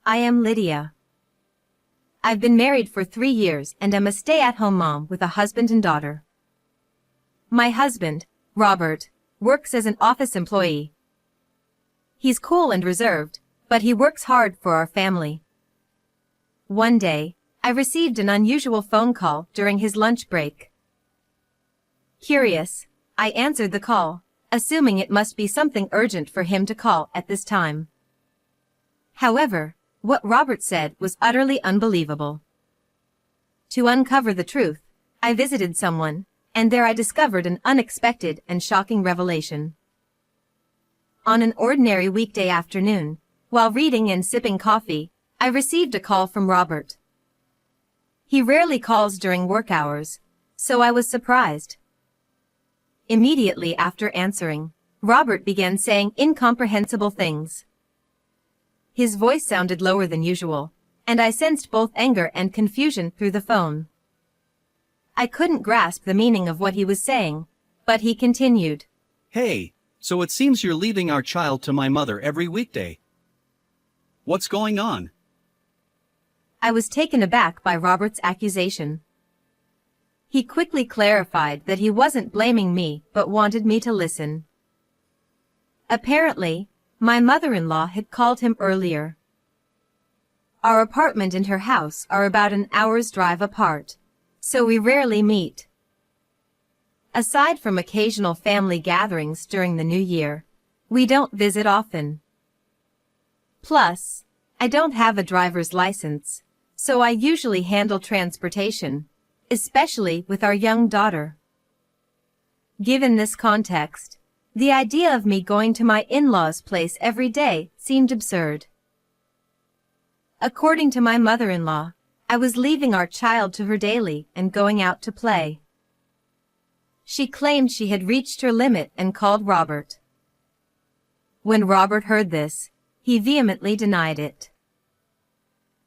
I am Lydia. I've been married for 3 years and am a stay-at-home mom with a husband and daughter. My husband, Robert, works as an office employee. He's cool and reserved, but he works hard for our family. One day, I received an unusual phone call during his lunch break. Curious, I answered the call, assuming it must be something urgent for him to call at this time. However, what Robert said was utterly unbelievable. To uncover the truth, I visited someone, and there I discovered an unexpected and shocking revelation. On an ordinary weekday afternoon, while reading and sipping coffee, I received a call from Robert. He rarely calls during work hours, so I was surprised. Immediately after answering, Robert began saying incomprehensible things. His voice sounded lower than usual, and I sensed both anger and confusion through the phone. I couldn't grasp the meaning of what he was saying, but he continued. Hey, so it seems you're leaving our child to my mother every weekday. What's going on? I was taken aback by Robert's accusation. He quickly clarified that he wasn't blaming me but wanted me to listen. Apparently, my mother-in-law had called him earlier. Our apartment and her house are about an hour's drive apart, so we rarely meet. Aside from occasional family gatherings during the new year, we don't visit often. Plus, I don't have a driver's license, so I usually handle transportation, especially with our young daughter. Given this context, the idea of me going to my in-laws' place every day seemed absurd. According to my mother-in-law, I was leaving our child to her daily and going out to play. She claimed she had reached her limit and called Robert. When Robert heard this, he vehemently denied it.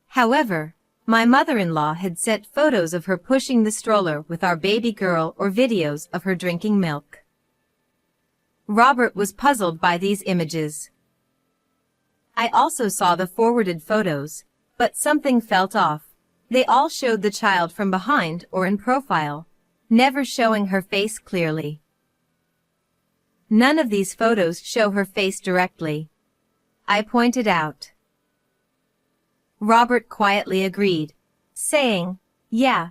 However, my mother-in-law had sent photos of her pushing the stroller with our baby girl or videos of her drinking milk. Robert was puzzled by these images. I also saw the forwarded photos, but something felt off. They all showed the child from behind or in profile, never showing her face clearly. None of these photos show her face directly, I pointed out. Robert quietly agreed, saying, "Yeah."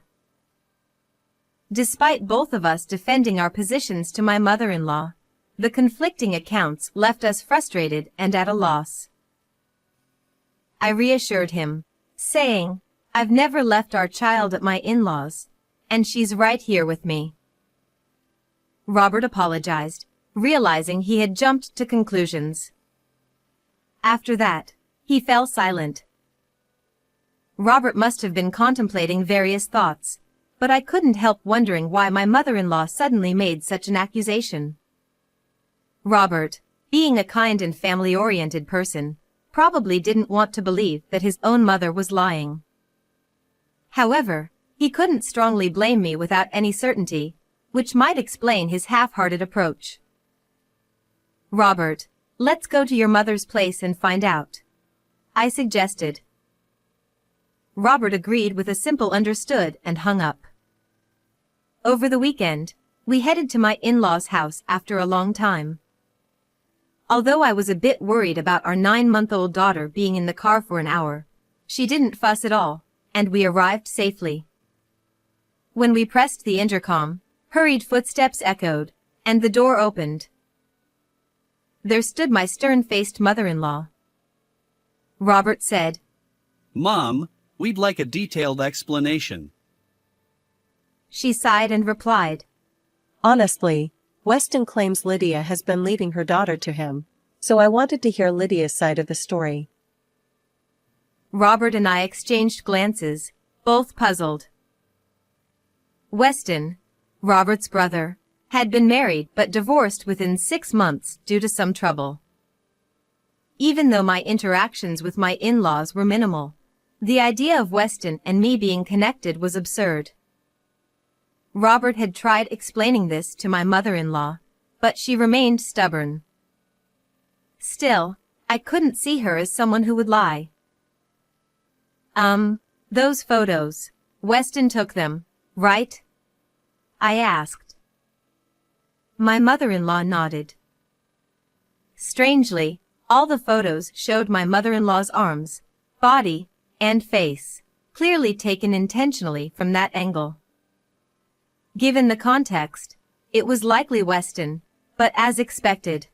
Despite both of us defending our positions to my mother-in-law, the conflicting accounts left us frustrated and at a loss. I reassured him, saying, "I've never left our child at my in-laws, and she's right here with me." Robert apologized, realizing he had jumped to conclusions. After that, he fell silent. Robert must have been contemplating various thoughts, but I couldn't help wondering why my mother-in-law suddenly made such an accusation. Robert, being a kind and family-oriented person, probably didn't want to believe that his own mother was lying. However, he couldn't strongly blame me without any certainty, which might explain his half-hearted approach. "Robert, let's go to your mother's place and find out," I suggested. Robert agreed with a simple understood and hung up. Over the weekend, we headed to my in-laws' house after a long time. Although I was a bit worried about our 9-month-old daughter being in the car for an hour, she didn't fuss at all, and we arrived safely. When we pressed the intercom, hurried footsteps echoed, and the door opened. There stood my stern-faced mother-in-law. Robert said, "Mom, we'd like a detailed explanation." She sighed and replied, "Honestly, Weston claims Lydia has been leaving her daughter to him, so I wanted to hear Lydia's side of the story." Robert and I exchanged glances, both puzzled. Weston, Robert's brother, had been married but divorced within 6 months due to some trouble. Even though my interactions with my in-laws were minimal, the idea of Weston and me being connected was absurd. Robert had tried explaining this to my mother-in-law, but she remained stubborn. Still, I couldn't see her as someone who would lie. Those photos. Weston took them, right? I asked. My mother-in-law nodded. Strangely, all the photos showed my mother-in-law's arms, body, and face, clearly taken intentionally from that angle. Given the context, it was likely Weston, but as expected.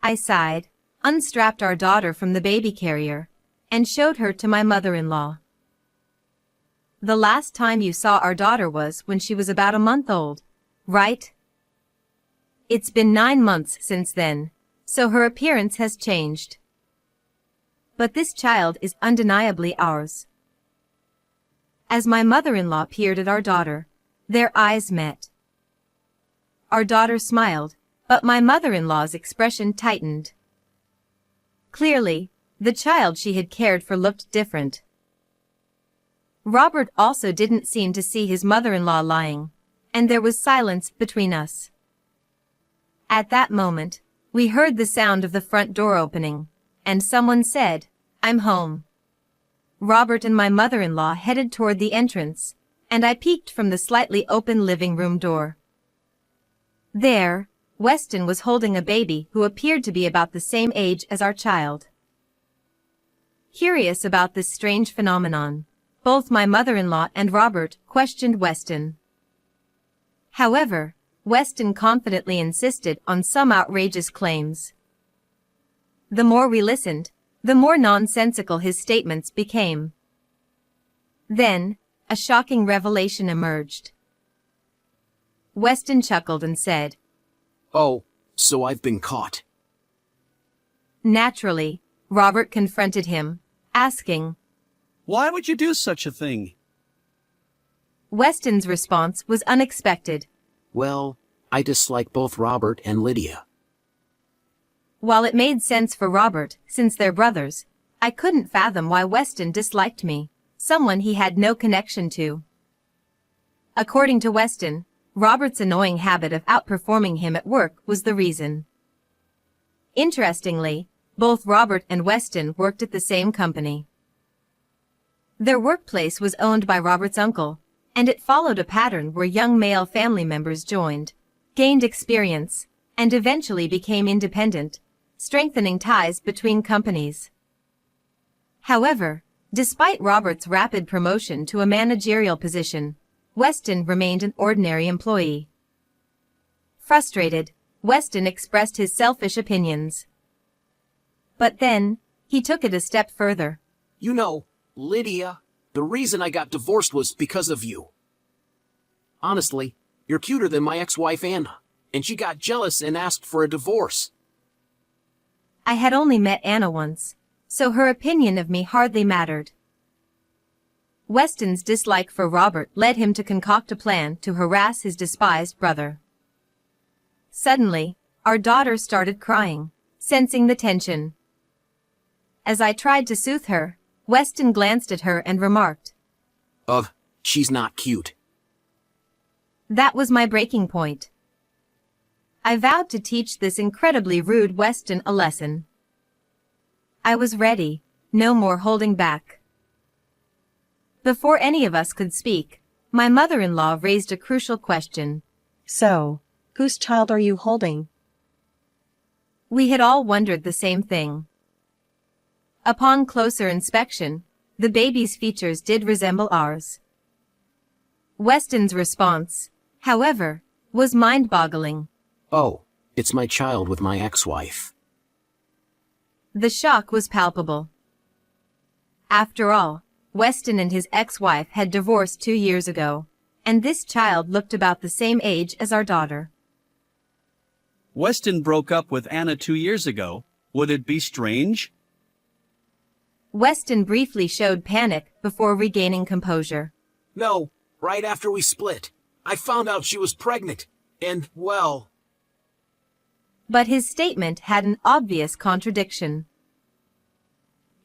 I sighed, unstrapped our daughter from the baby carrier, and showed her to my mother-in-law. The last time you saw our daughter was when she was about a month old, right? It's been 9 months since then, so her appearance has changed. But this child is undeniably ours. As my mother-in-law peered at our daughter, their eyes met. Our daughter smiled, but my mother-in-law's expression tightened. Clearly, the child she had cared for looked different. Robert also didn't seem to see his mother-in-law lying, and there was silence between us. At that moment, we heard the sound of the front door opening, and someone said, "I'm home." Robert and my mother-in-law headed toward the entrance, and I peeked from the slightly open living room door. There, Weston was holding a baby who appeared to be about the same age as our child. Curious about this strange phenomenon, both my mother-in-law and Robert questioned Weston. However, Weston confidently insisted on some outrageous claims. The more we listened, the more nonsensical his statements became. Then, a shocking revelation emerged. Weston chuckled and said, "Oh, so I've been caught." Naturally, Robert confronted him, asking, Why would you do such a thing? Weston's response was unexpected. Well, I dislike both Robert and Lydia. While it made sense for Robert, since they're brothers, I couldn't fathom why Weston disliked me, someone he had no connection to. According to Weston, Robert's annoying habit of outperforming him at work was the reason. Interestingly, both Robert and Weston worked at the same company. Their workplace was owned by Robert's uncle, and it followed a pattern where young male family members joined, gained experience, and eventually became independent, strengthening ties between companies. However, despite Robert's rapid promotion to a managerial position, Weston remained an ordinary employee. Frustrated, Weston expressed his selfish opinions. But then, he took it a step further. You know, Lydia, the reason I got divorced was because of you. Honestly, you're cuter than my ex-wife Anna, and she got jealous and asked for a divorce. I had only met Anna once, so her opinion of me hardly mattered. Weston's dislike for Robert led him to concoct a plan to harass his despised brother. Suddenly, our daughter started crying, sensing the tension. As I tried to soothe her, Weston glanced at her and remarked, Ugh, she's not cute. That was my breaking point. I vowed to teach this incredibly rude Weston a lesson. I was ready, no more holding back. Before any of us could speak, my mother-in-law raised a crucial question. So, whose child are you holding? We had all wondered the same thing. Upon closer inspection, the baby's features did resemble ours. Weston's response, however, was mind-boggling. Oh, it's my child with my ex-wife. The shock was palpable. After all, Weston and his ex-wife had divorced 2 years ago, and this child looked about the same age as our daughter. Weston broke up with Anna 2 years ago. Would it be strange? Weston briefly showed panic before regaining composure. No, right after we split, I found out she was pregnant, and, well... But his statement had an obvious contradiction.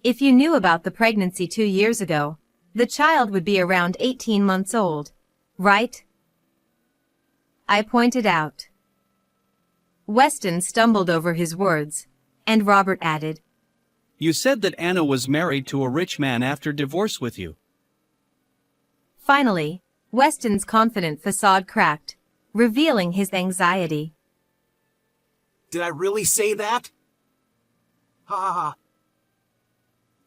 If you knew about the pregnancy 2 years ago, the child would be around 18 months old, right? I pointed out. Weston stumbled over his words, and Robert added, You said that Anna was married to a rich man after divorce with you. Finally, Weston's confident facade cracked, revealing his anxiety. Did I really say that? Ha ha ha.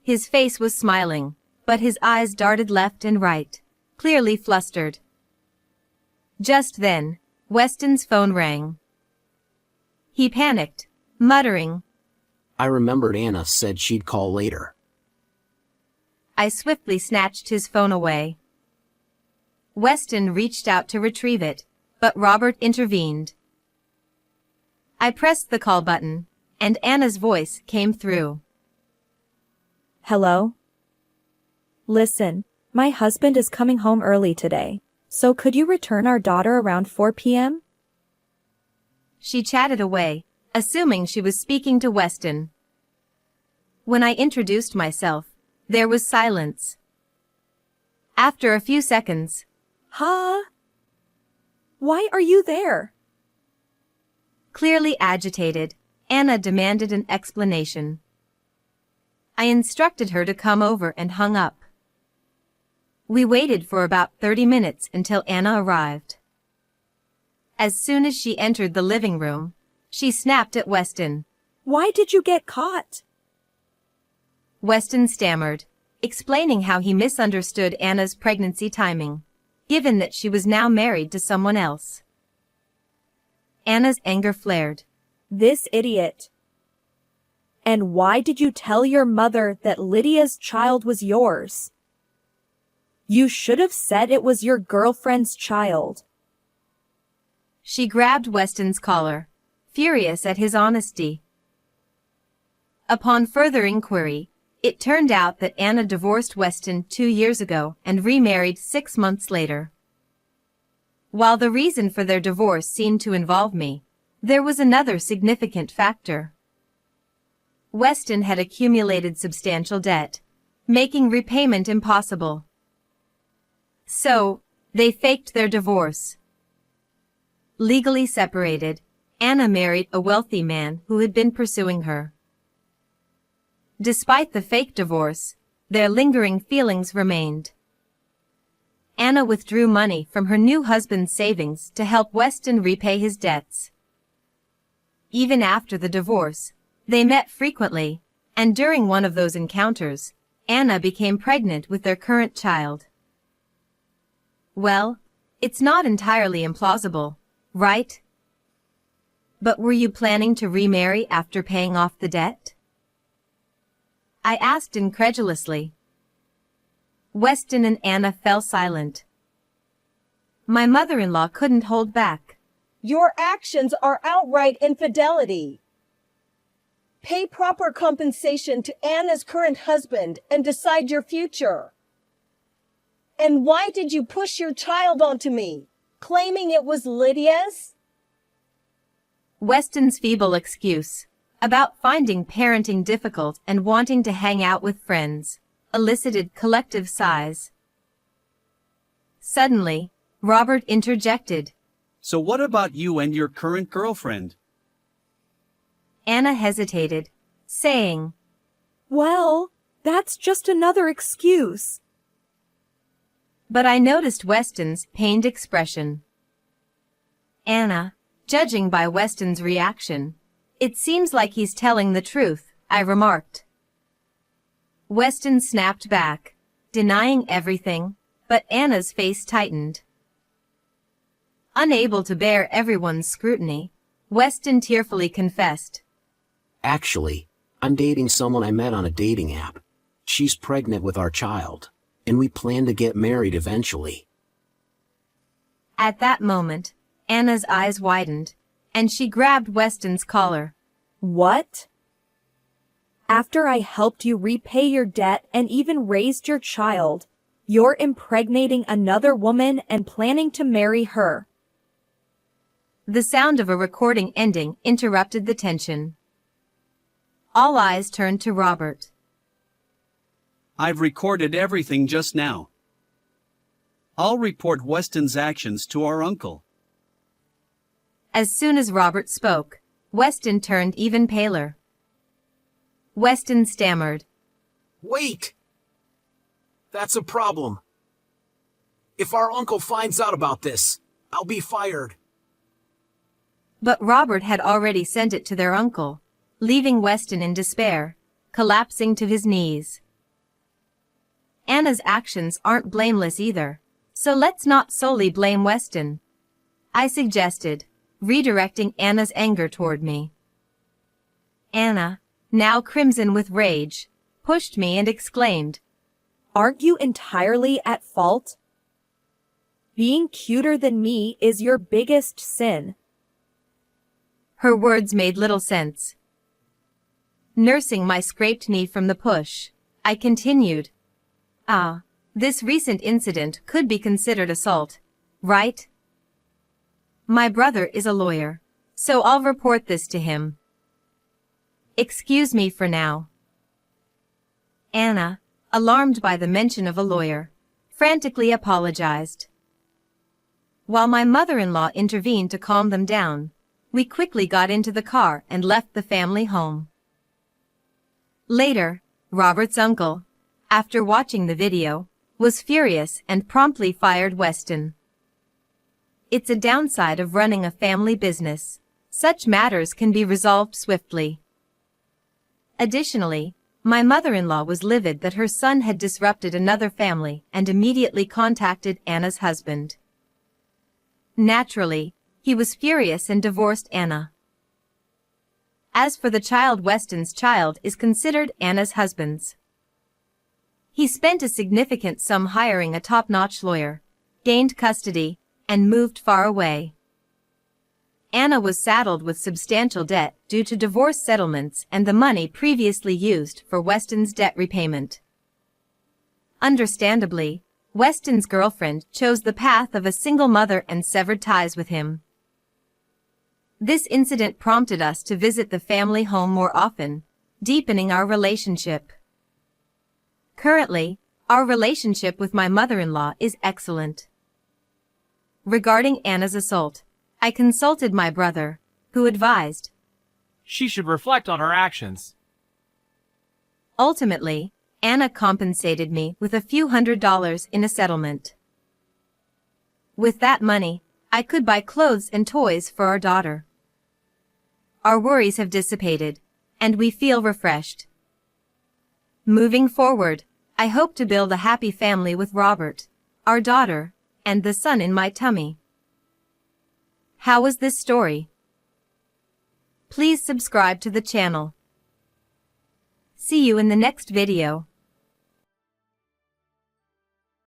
His face was smiling, but his eyes darted left and right, clearly flustered. Just then, Weston's phone rang. He panicked, muttering, I remembered Anna said she'd call later. I swiftly snatched his phone away. Weston reached out to retrieve it, but Robert intervened. I pressed the call button, and Anna's voice came through. Hello? Listen, my husband is coming home early today, so could you return our daughter around 4 p.m.? She chatted away, assuming she was speaking to Weston. When I introduced myself, there was silence. After a few seconds, Huh? Why are you there? clearly agitated, Anna demanded an explanation. I instructed her to come over and hung up. We waited for about 30 minutes until Anna arrived. As soon as she entered the living room, she snapped at Weston. Why did you get caught? Weston stammered, explaining how he misunderstood Anna's pregnancy timing, given that she was now married to someone else. Anna's anger flared. This idiot. And why did you tell your mother that Lydia's child was yours? You should have said it was your girlfriend's child. She grabbed Weston's collar, furious at his honesty. Upon further inquiry, it turned out that Anna divorced Weston 2 years ago and remarried 6 months later. While the reason for their divorce seemed to involve me, there was another significant factor. Weston had accumulated substantial debt, making repayment impossible. So, they faked their divorce. Legally separated, Anna married a wealthy man who had been pursuing her. Despite the fake divorce, their lingering feelings remained. Anna withdrew money from her new husband's savings to help Weston repay his debts. Even after the divorce, they met frequently, and during one of those encounters, Anna became pregnant with their current child. Well, it's not entirely implausible, right? But were you planning to remarry after paying off the debt? I asked incredulously. Weston and Anna fell silent. My mother-in-law couldn't hold back. Your actions are outright infidelity. Pay proper compensation to Anna's current husband and decide your future. And why did you push your child onto me, claiming it was Lydia's? Weston's feeble excuse, about finding parenting difficult and wanting to hang out with friends, elicited collective sighs. Suddenly, Robert interjected. So what about you and your current girlfriend? Anna hesitated, saying, Well, that's just another excuse. But I noticed Weston's pained expression. Anna, judging by Weston's reaction, it seems like he's telling the truth, I remarked. Weston snapped back, denying everything, but Anna's face tightened. Unable to bear everyone's scrutiny, Weston tearfully confessed. Actually, I'm dating someone I met on a dating app. She's pregnant with our child, and we plan to get married eventually. At that moment, Anna's eyes widened, and she grabbed Weston's collar. What? After I helped you repay your debt and even raised your child, you're impregnating another woman and planning to marry her. The sound of a recording ending interrupted the tension. All eyes turned to Robert. I've recorded everything just now. I'll report Weston's actions to our uncle. As soon as Robert spoke, Weston turned even paler. Weston stammered. Wait! That's a problem. If our uncle finds out about this, I'll be fired. But Robert had already sent it to their uncle, leaving Weston in despair, collapsing to his knees. Anna's actions aren't blameless either, so let's not solely blame Weston, I suggested, redirecting Anna's anger toward me. Anna, now crimson with rage, pushed me and exclaimed, Aren't you entirely at fault? Being cuter than me is your biggest sin. Her words made little sense. Nursing my scraped knee from the push, I continued. This recent incident could be considered assault, right? My brother is a lawyer, so I'll report this to him. Excuse me for now. Anna, alarmed by the mention of a lawyer, frantically apologized. While my mother-in-law intervened to calm them down, we quickly got into the car and left the family home. Later, Robert's uncle, after watching the video, was furious and promptly fired Weston. It's a downside of running a family business. Such matters can be resolved swiftly. Additionally, my mother-in-law was livid that her son had disrupted another family and immediately contacted Anna's husband. Naturally, he was furious and divorced Anna. As for the child, Weston's child is considered Anna's husband's. He spent a significant sum hiring a top-notch lawyer, gained custody, and moved far away. Anna was saddled with substantial debt due to divorce settlements and the money previously used for Weston's debt repayment. Understandably, Weston's girlfriend chose the path of a single mother and severed ties with him. This incident prompted us to visit the family home more often, deepening our relationship. Currently, our relationship with my mother-in-law is excellent. Regarding Anna's assault, I consulted my brother, who advised she should reflect on her actions. Ultimately, Anna compensated me with a few $100s in a settlement. With that money, I could buy clothes and toys for our daughter. Our worries have dissipated, and we feel refreshed. Moving forward, I hope to build a happy family with Robert, our daughter, and the son in my tummy. How was this story? Please subscribe to the channel. See you in the next video.